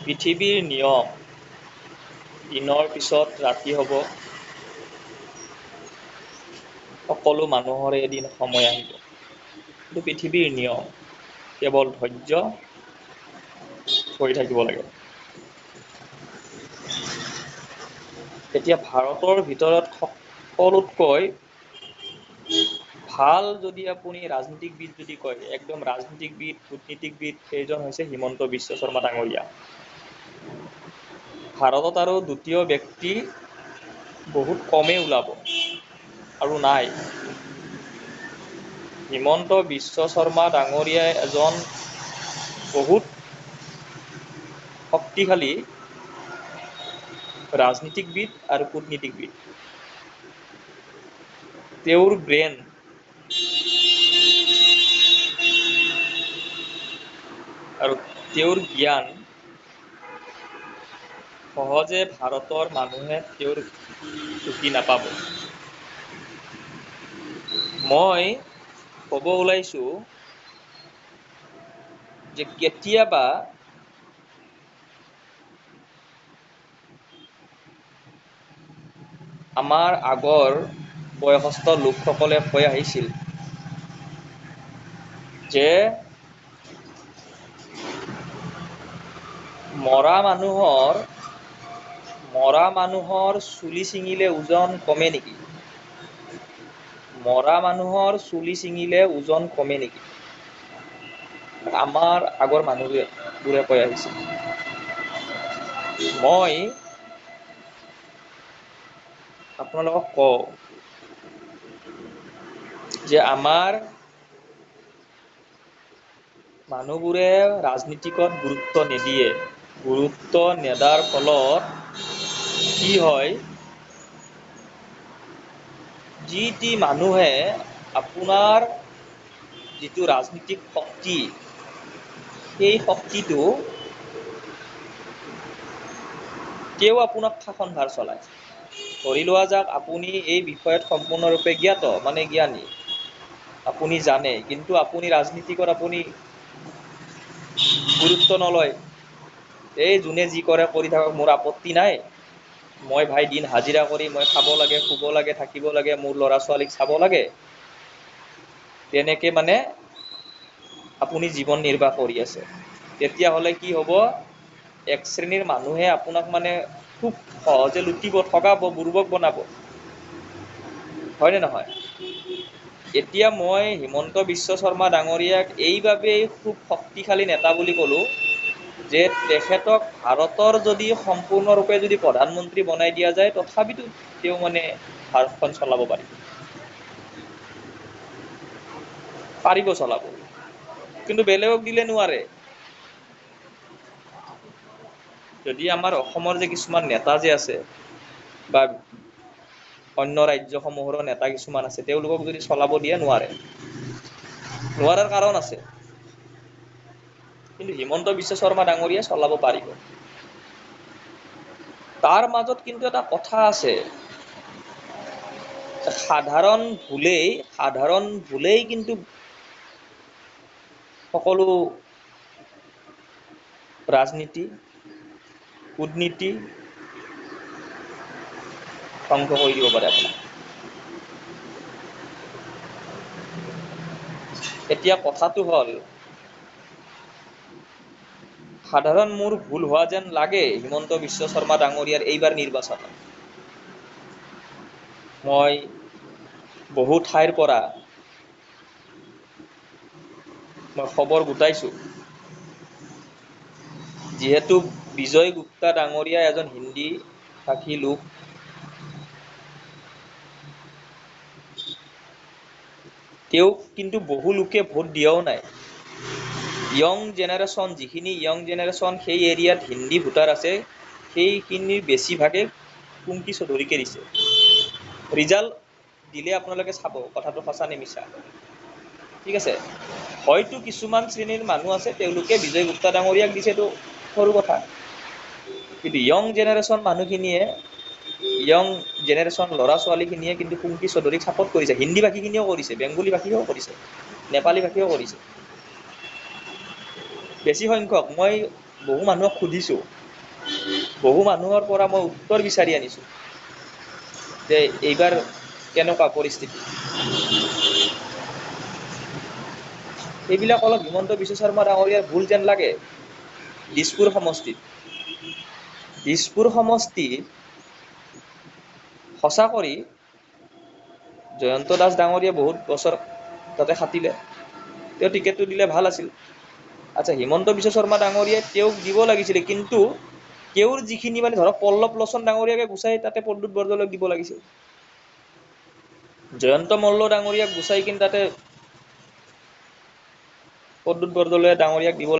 পৃথিৱীৰ নিয়ম, দিনৰ পিছত ৰাতি হ'ব, সকলো মানুহৰে এদিন সময় আহিব। এইটো পৃথিৱীৰ নিয়ম, কেৱল ধৈৰ্য ধৰি থাকিব লাগে। এতিয়া ভাৰতৰ ভিতৰত সকলোতকৈ ভাল যদি আপুনি ৰাজনীতিকবিদ যদি কয়, একদম ৰাজনীতিকবিদ, কূটনীতিকবিদ, সেইজন হৈছে হিমন্ত বিশ্ব শৰ্মা ডাঙৰীয়া। ভাৰতত আৰু দ্বিতীয় ব্যক্তি বহুত কমেই ওলাব, আৰু নাই। হিমন্ত বিশ্ব শৰ্মা ডাঙৰীয়াই এজন বহুত শক্তিশালী ৰাজনীতিকবিদ আৰু কূটনীতিকবিদ। তেওঁৰ ব্ৰেইন আৰু তেওঁৰ জ্ঞান সহজে ভাৰতৰ মানুহে তেওঁৰ ঢুকি নাপাব। মই ক'ব ওলাইছোঁ যে কেতিয়াবা আমাৰ আগৰ বয়সস্থ লোকসকলে কৈ আহিছিল যে মৰা মানুহৰ চুলি ছিঙিলে ওজন কমে নেকি? মৰা মানুহৰ চুলি ছিঙিলে ওজন কমে নেকি? আমাৰ আগৰ মানুহবোৰে কৈ আহিছিল। মই আপোনালোকক কওঁ যে আমাৰ মানুহবোৰে ৰাজনীতিকত গুৰুত্ব নিদিয়ে। গুৰুত্ব নিদিয়াৰ ফলত কি হয়, যি মানুহে আপোনাৰ যিটো ৰাজনীতিক শক্তি, সেই শক্তিটো তেওঁ আপোনাক শাসনভাৰ চলায়। ধৰি লোৱা যাওক আপুনি এই বিষয়ত সম্পূৰ্ণৰূপে জ্ঞাত, মানে জ্ঞানী, আপুনি জানে, কিন্তু আপুনি ৰাজনীতিকত আপুনি গুৰুত্ব নলয়। এই যোনে যি কৰে কৰি থাকক, মোৰ আপত্তি নাই, মই ভাই দিন হাজিৰা কৰি মই খাব লাগে, শুব লাগে, থাকিব লাগে, মোৰ ল'ৰা ছোৱালীক চাব লাগে, তেনেকে মানে আপুনি জীৱন নিৰ্বাহ কৰি আছে। তেতিয়াহ'লে কি হ'ব, এক শ্ৰেণীৰ মানুহে আপোনাক মানে খুব সহজে লুটিব, ঠগাব, বুৰ্বক বনাব। হয়নে নহয়? এতিয়া মই হিমন্ত বিশ্ব শৰ্মা ডাঙৰীয়াক এইবাবেই খুব শক্তিশালী নেতা বুলি ক'লোঁ যে তেখেতক ভাৰতৰ যদি সম্পূৰ্ণৰূপে যদি প্ৰধানমন্ত্ৰী বনাই দিয়া যায়, তথাপিতো তেওঁ মানে ভাৰতখন চলাব পাৰিব চলাব, কিন্তু বেলেগক দিলে নোৱাৰে। যদি আমাৰ অসমৰ যে কিছুমান নেতা যে আছে, বা অন্য ৰাজ্যসমূহৰো নেতা কিছুমান আছে, তেওঁলোকক যদি চলাব দিয়ে, নোৱাৰাৰ কাৰণ আছে। কিন্তু হিমন্ত বিশ্ব শৰ্মা ডাঙৰীয়াই চলাব পাৰিব। তাৰ মাজত কিন্তু এটা কথা আছে, সাধাৰণ ভুলেই কিন্তু সকলো ৰাজনীতি, কূটনীতি ধ্বংস কৰি দিব পাৰে আপোনাক। এতিয়া কথাটো হ'ল, সাধাৰণ মোৰ ভুল হোৱা যেন লাগে হিমন্ত বিশ্ব শৰ্মা ডাঙৰীয়াৰ এইবাৰ নিৰ্বাচনত। মই বহু ঠাইৰ পৰা মই খবৰ গোটাইছোঁ, যিহেতু বিজয় গুপ্তা ডাঙৰীয়া এজন হিন্দী ভাষী লোক, তেওঁক কিন্তু বহু লোকে ভোট দিয়াও নাই। যিখিনি য়ং জেনেৰেশ্যন সেই এৰিয়াত হিন্দী ভোটাৰ আছে, সেইখিনিৰ বেছিভাগে কুংকি চৌধুৰীকে দিছে। ৰিজাল্ট দিলে আপোনালোকে চাব কথাটো সঁচা নে মিছা। ঠিক আছে, হয়তো কিছুমান শ্ৰেণীৰ মানুহ আছে, তেওঁলোকে বিজয় গুপ্তা ডাঙৰীয়াক দিছেতো সৰু কথা, কিন্তু য়ং জেনেৰেশ্যন ল'ৰা ছোৱালীখিনিয়ে কিন্তু কুংকি চৌধুৰীক ছাপোৰ্ট কৰিছে। হিন্দী ভাষীখিনিও কৰিছে, বেংগলী ভাষীও কৰিছে, নেপালী ভাষীও কৰিছে। বেছি সংখ্যক, মই বহু মানুহক সুধিছো, বহু মানুহৰ পৰা মই উত্তৰ বিচাৰি আনিছো যে এইবাৰ কেনেকুৱা পৰিস্থিতি। সেইবিলাক অলপ হিমন্ত বিশ্ব শৰ্মা ডাঙৰীয়াৰ ভুল যেন লাগে। দিছপুৰ সমষ্টি সঁচা কৰি জয়ন্ত দাস ডাঙৰীয়া বহুত বছৰ তাতে খাটিলে, তেওঁ টিকেটটো দিলে ভাল আছিল। আচ্ছা, হিমন্ত বিশ্ব শৰ্মা ডাঙৰীয়াই তেওঁক দিব লাগিছিলে, কিন্তু তেওঁৰ যিখিনি মানে ধৰক পল্লৱ লোচন ডাঙৰীয়াকে গুচাই তাতে প্ৰদ্যুৎ বৰদলৈক দিব লাগিছিল। জয়ন্ত মল্ল ডাঙৰীয়াক গুচাই কিনে তাতে প্ৰদ্যুৎ বৰদলৈ ডাঙৰীয়াক দিব